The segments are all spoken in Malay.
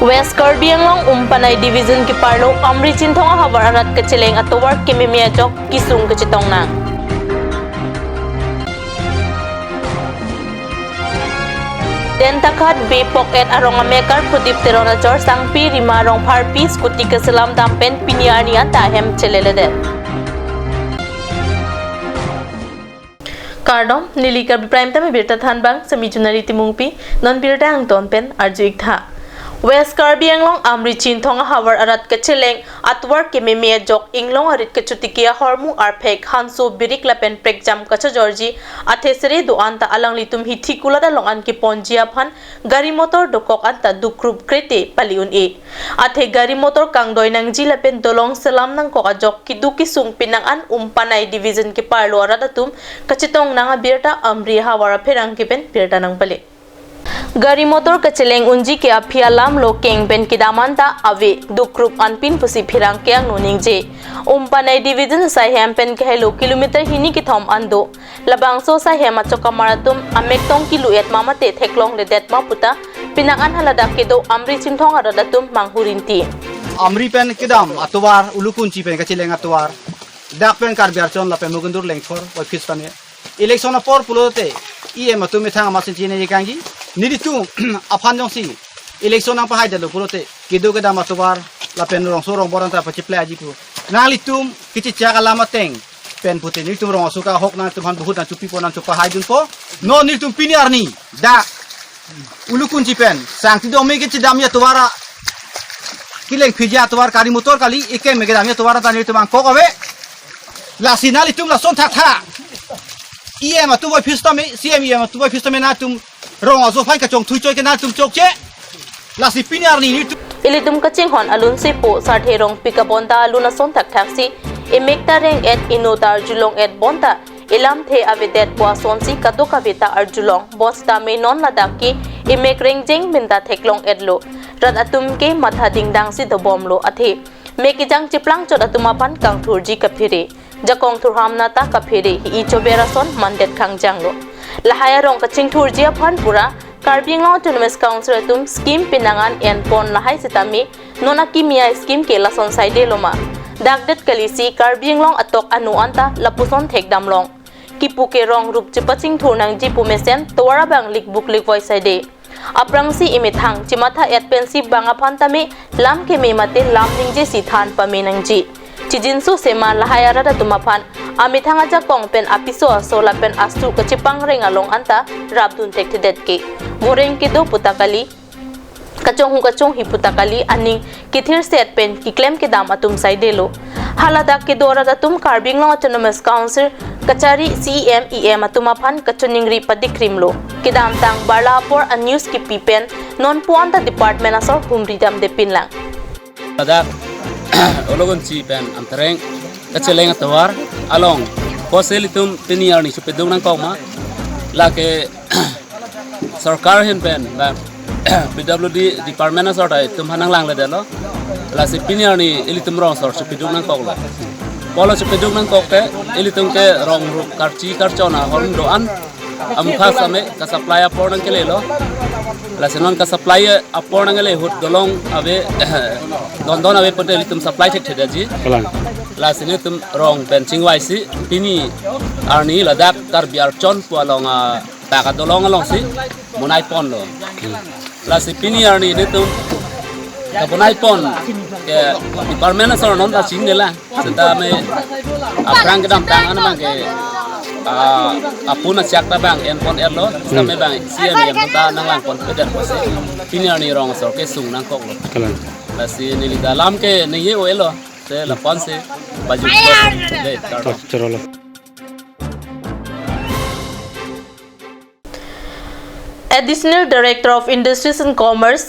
West Karbi umpanay division ki parlo amri chinthong habar arat kecileng atowar kimimia jok kisung kecitong nang. Den takat be pocket arong amekar pudip terona jor sangpi rima rong parpi skuti keselam dampen piniani anta hem celelede. Kardom nilikar prime time birta thanbang sami junari timungpi non birta ang tonpen arjuik tha. West Karbi amri chinthong havar arat kecileng atwar kimimia jok inglong arit kechutikia hormu arpek hanso birik lapen prekjam kacha Georgi athesere do anta alang litum hithikula da longan ki ponjia phan gari motor dokok anta dukrup krete paliun e athe gari motor kangdoi nang jilapen dolong selam nang ko ajok ki duki sung pinang an umpanai division ki parlo arat atum kachitong nanga birta amri hawara pherang ki pen birta nang pale Gari motor kecileng unji ke apia lam lo keng ben kidamanta ave dukrup anpin pusi phirang kyang noning je umpanai division sai hempen ke helo kilometer hini ki thom ando labangso sai hema chokamaratum amektong kilo et mamate theklong le det ma puta pinangan halada kedo amri chimthong aradatum manghurinti amri pen kidam atwar ulukunchi pen kecileng atwar dak pen karbiar chon la pen mugundur lengthor wa khistane election por pulote ie matume thang masin chine jikangi nidi tu aphan jong si election ang pahai dalo pulote kido ke dam atwar la pen rong sorong boran ta pachiple aji pu nali tum kichi chaga lama teng pen puti ni tum rong suka hok na tum han buhut na chupi ponan chupa hai dun po no ni tum piniar ni da ulukunchi pen sang ti do me kichi dam ya twara kileng phija twar kari motor kali iken me dam ya twara ta ni tum ang kok ave la sinali tum la son thak tha ie ma tu voi phista me cm ie ma tu voi phista me na tum rong azo phai ka chong thui choi ke na tum chok che la si piniar ni ilitum kaching hon alun se po sarthe rong pikabonda aluna son thak thaksi emekta reng et inota arjulong et bonta ilam the avedet bwa sonsi kadoka beta arjulong bosta me non ladaki emek reng jeng minda theklong etlo rat atum ke matha dingdang si dobomlo athe mekijang chiplang chot atumapan kangthurji kaphire jakong thurhamna ta kaphire hi chobera son mandet khangjanglo lahaya rong kaching thurjia phan pura Karbi autonomous council tum scheme pinangan en pon lahai sitami nona kimia scheme ke lason saide loma dagdet kalisi Karbi atok anu anta lapuson thekdam long kipuke rong rup chipaching thurnang ji pumesen towara bang lik book lik voice saide aprangsi imithang chimatha et pensive banga phantami lam ke me mate lam ningje si than pamenangji chijinsu sema lahayara da tumaphan amithanga ja kongpen apiso sola pen astu kachipang renga long anta rabdun tekthedet ke voreng ke do putakali kachong hi putakali ani kithir set pen ki claim ke dam atum saidelo halada ke dora da tum Karbi autonomous council kachari cmem atumaphan kachuningri padikrimlo kidam tang barlapor a news ki pipen non puanta department asor humri dam de pinlang ada ologon chi pen antareng kacheleng atwar along poselitum tiniar ni supedung nang koma la ke sarkar hen pen ba pwd department asor dai tum hanang lang le delo la se piniar ni elitum rong sor supedung nang kokla polo supedung nang kokte elitum ke rong ru karchi karchona horn do an amkha same ka supply apor nang kelelo la senon ka supply apor nang le hut dolong ave don ave potel tum supply thek theda ji la sene tum rong benching waisi pini arni ladak Karbi archon pualong ta ka dolong along si munai pon lo la si pini arni ne tum ka munai pon ke department asor non ta sing de la seta me aprang ke dam tang an mang ke apuna chakta bang en pon erlo stame bang cm em ta nang lang pon pedan pose pini arni rong asor ke sung nang kok lo la si ni dalam ke ni ye oelo se la pon se baju de chalo Additional Director of Industries and Commerce,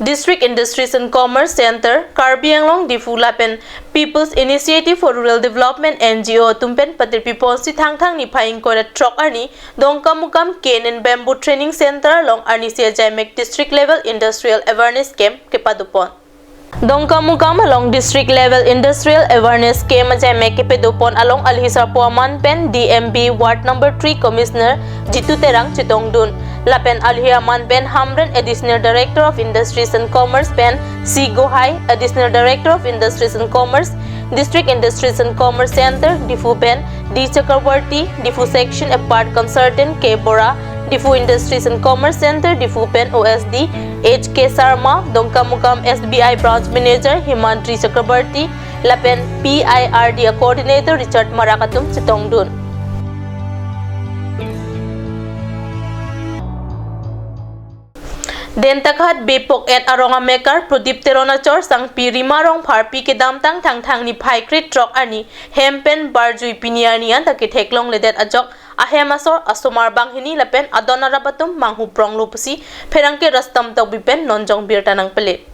District Industries and Commerce Center, Karbi Difulapen People's Initiative for Rural Development NGO Tumpen Patir Piponsi Thang ni Phaing Kora Trok Arni Dongkamukam Cane and Bamboo Training Center along Arnisia Jaimek District Level Industrial Awareness Camp Kepadupon. Dongkamukam along district level industrial awareness scheme jame kepedupon along Alhisar Puaman Pen DMB Ward number 3 Commissioner Jitu Terang Chitongdun Lapen Alhiaman Pen Hamren Additional Director of Industries and Commerce Pen C Gohai Additional Director of Industries and Commerce District Industries and Commerce Center Difu Pen D Chakravarti Difu Section Apart Consultant K Bora Difu Industries and Commerce Center Difu Pen OSD HK Sarma Dongkamukam SBI Branch Manager Himantri Chakrabarti Lapen PIRD Coordinator Richard Marakatum Chitongdun Dentakhat Bepok et Aronga Mekar Prodip Teronachor Sang Pirimarong Parpi Kedamtang Tang ni Paikrit Trok Ani Hempen Barjui Pinianian Takiteklong Ledet Ajok Ahemasor Asomar Banghini Lapen Adona Rabatum Manghu Prong Lupusi Perangke Rastam Taubipen Nonjong Birtanang Pelit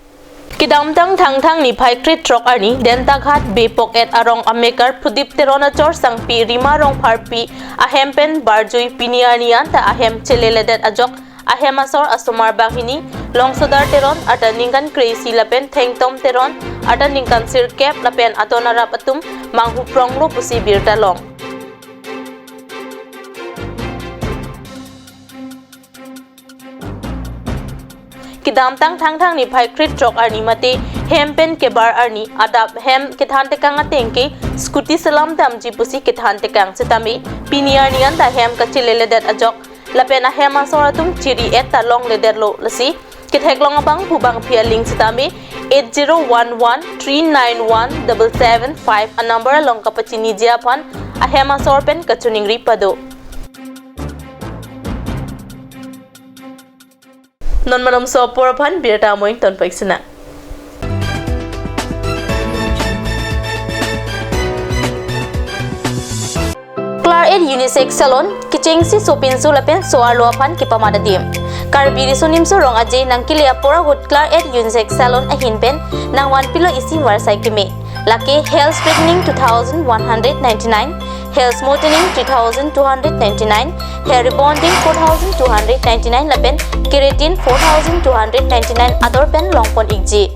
Kidamtang Tang ni Paikrit Trok Ani Dentakhat Bepok et Arong Amekar Prodip Teronachor Sang Pirimarong Parpi Ahempen Barjui Pinianian Ta Ahem Cheleledet Ajok Ahemasor Asomar Bahini, Longsodar Teron, Ataningan Crazy Lapen, Tengtom Teron, Ataningan Sirkep Lapen Atona Rapatum, Manghu Pronglo Pusi Birta Long. Kidamtang Tang ni Paikrit Trok Arni Mate, Hempen Kebar Arni, Adap Hem Ketantekang Atenke, Skuti Salam Damji Pusi Ketantekang Setami, Pinianian Ta Hem Kachileledet Ajok, Lapena Hema Soratum Chiri et Talong Lederlo Lasi Kitheklong Abang Pubang Pialing Sitami 8011391775 a number along Kapachini Japan a Hema Sorpen Kachuning Ripado Non Manum Soporapan Birta Moington Paixina Ed Unisex Salon, Kichengsi Sopinsu Lapen Soarloapan Kipamadadim. Karbi Risunim Sorong Ajay Nang Kiliapora Wood Clark Ed Unisex Salon Ahinpen Nang 1 Pilo Isi Warsai Kime. Laki Hair Straightening 2,199, Hair Smoothing 3,299, Hair Rebonding 4,299 Lapen, Keratin 4,299 Other Pen Longpon Igji.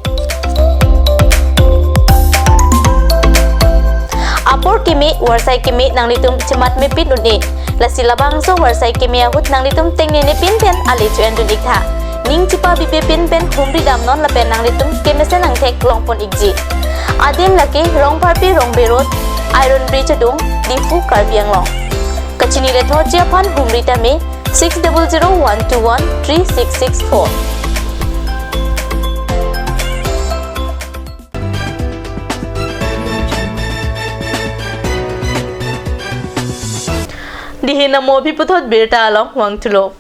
Apor kimi warsai kimi nang litum cemat mepin unni lasila bangso warsai kimi ahut nang litum teng nene pin pen ali cuan dun ikha ning cipa bibe pin pen humri dam non lapen nang litum kemese nang tek longpon ikji adim laki rong parpi rong berot iron bridge dung difu karbiang long kachini le thor japan humri tame 6001213664 Dihinamo Piputot Birta along Wangtulo.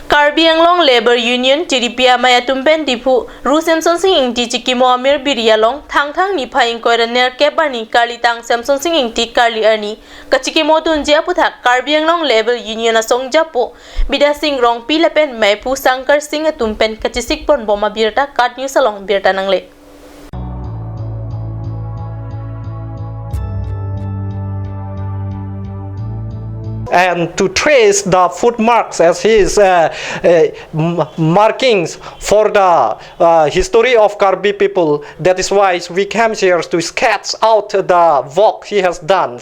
Karbi Anglong Labor Union Tiripia Mayatumpen Dipu Rusem Sonsing Inti Chikimo Amir Birialong Tang ni Paing Koiraner Kebani Karli Tang Samson Singing Ti Karli Erni Kachikimo Tunjia Puthak Karbi Anglong Labor Union Asong Japo Bida Sing Rong Pilapen Maipu Sankar Sing Atumpen Kachisik Pon Boma Birta Kat News along Birta Nangle. And to trace the footmarks as his markings for the history of Karbi people. That is why we came here to sketch out the work he has done.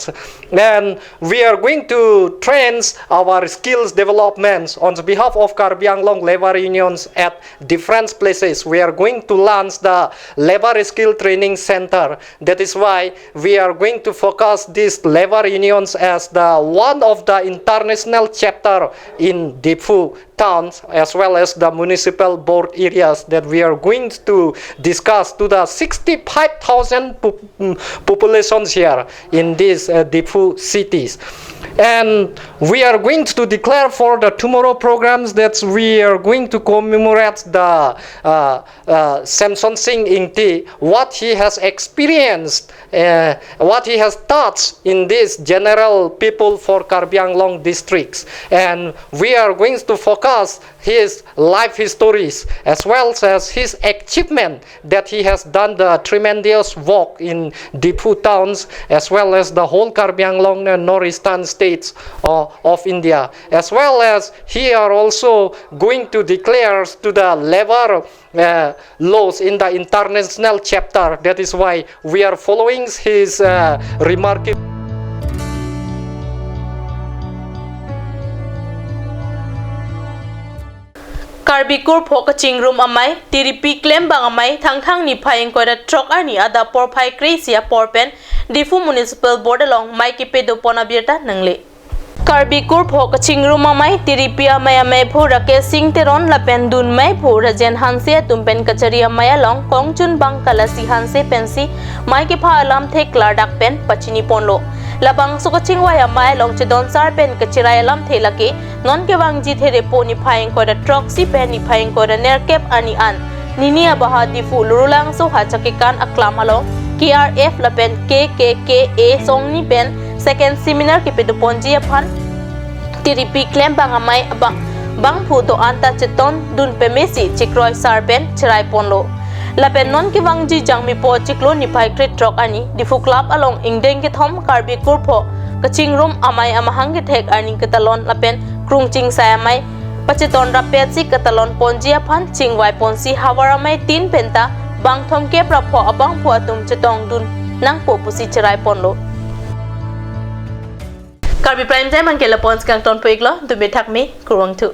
And we are going to train our skills developments on behalf of Karbi Anglong labor unions at different places. We are going to launch the labor skill training center. That is why we are going to focus these labor unions as the one of the international chapter in Difu towns as well as the municipal board areas that we are going to discuss to the 65,000 populations here in these Difu cities. And we are going to declare for the tomorrow programs that we are going to commemorate the Samson Singh Ingti, what he has experienced, what he has taught in this general people for Karbi Anglong districts, and we are going to focus his life histories as well as his achievement that he has done the tremendous work in Dipu towns as well as the whole Karbi Anglong and northeastern states of India, as well as he are also going to declare to the labor laws in the international chapter. That is why we are following his remarkable Karbi kur phok ching room amai tiripi claim bang amai thang ni phayeng ko da truck ani ada por phai kresia porpen Difu municipal board along mai ki pedo pona birta nangle Karbi kur phok ching room amai tiripi amai pho rake sing teron lapen dun mai pho rajen hanse tumpen kachari amai along kongchun bang kalasi hanse pensi mai ki pha alam the kladak pen pachini ponlo labang sukaching waya mai long chedon sar pen kachirai lam thelaki non ke wang ji there po ni phayeng ko da truck si pen ni phayeng ko da ner cap ani an ninia bahadi fu lurulang so hachakikan aklam along KRF lapen KKKA song ni pen second seminar ki peduponji aphan tiripi claim bang amai bang phu to anta cheton dun pe mesi chikroi sar pen chirai ponlo lapen non ki wangji jangmi po chiklo ni phai krit truck ani difu club along ingdeng ki thom Karbi kurpho kaching room amai amahang ki thek earning katalon lapen krung ching sai amai pachiton rapet si katalon ponji aphan chingwai ponsi hawar amai tin penta bang thom ke prapho abang pho atum chetong dun nang po pusi chirai ponlo Karbi prime time ang kela pons kang ton poiglo dumi thakmi kurwang thu